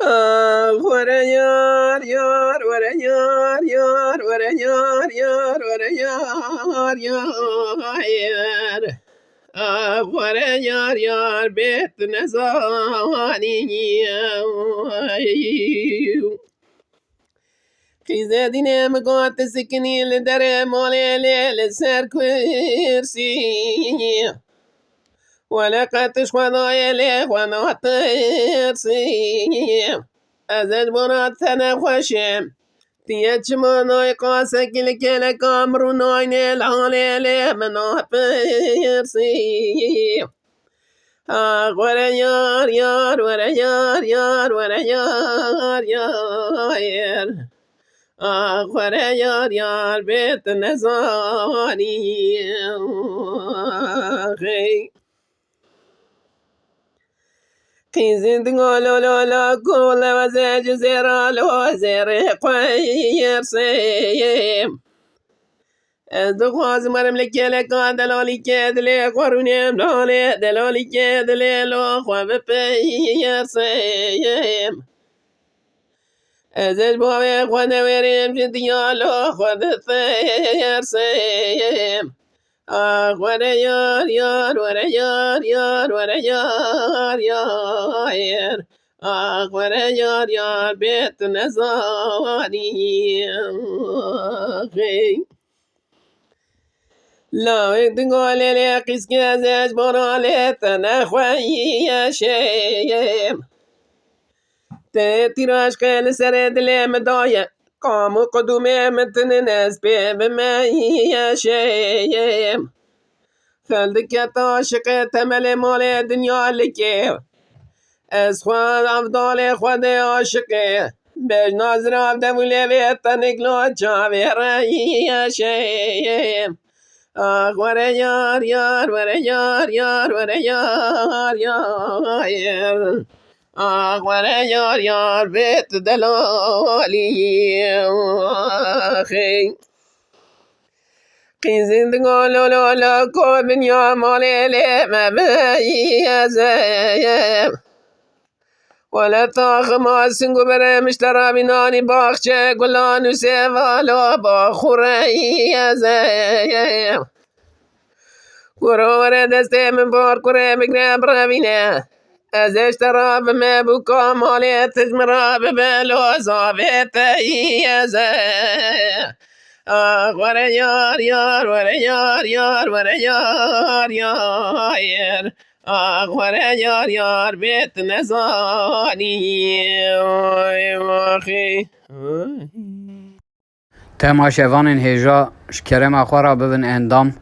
Wara yar yar, wara yar yar, wara yar yar, wara yar yar. Wara yar yar, bet nezani. Khizedinem got sikini le dare mole le ser kursi. ولقد تشوضايا لي ونطيرسي أزد مراتنا خوشم تيج مناي قاسك لكلا كامرو ناين العالي لي مناطيرسي ورا يار يار ورا يار يار ورا يار يار ورا يار يار بيت نزاني قيزد قولو لولا قول وزاج زيرا لو زيري قوير سيم ازدخواز مرم لكيلك دلالي كيدلي قرونيم لولي دلالي كيدلي لو خواب بير سيم ازد بوابي خوانا ويريم جديا لو خواب بير سيم ورا يار يار ورا يار يار ورا يار يار ورا يار يار بيت نزاري لا تقول لي قيس كازاج برالي تنخوي يا شيم تتراش قال سرد لي مدايا قاموا قدومي متن ناس بما يا شيم خلدك يا طاشق تملي مال دنيا لكي از خوان افضال خود عاشقه بج ناظر عبده ولی بیتنک لا چاوی رایی شیم وره یار یار وره یار یار وره یار یار وره یار یار بیت دلالی خی قيزد قولوا لولا كوبن يا مالي ما بيزيم ولا طاخ ما سنقو بري مشترى بناني باخشة قلان سيفالو باخوري زيم ورور دستي من بار كوري بقرب رابينا از اشترى بما بكا مالي تجمرى ببلو صابتي زيم ورا يار يار ورا يار يار ورا يار يار ورا يار يار بيت نزاني تماشاوان هجا شكرم اخوارا ببن اندام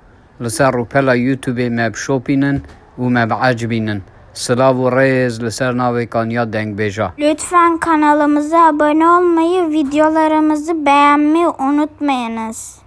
لسر روپلا يوتيوب مب شوپینن و مب عجبینن سلاو و ریز لسر ناوی کانیا دنگ بیجا. Lütfen kanalımıza abone olmayı, videolarımızı beğenmeyi unutmayınız.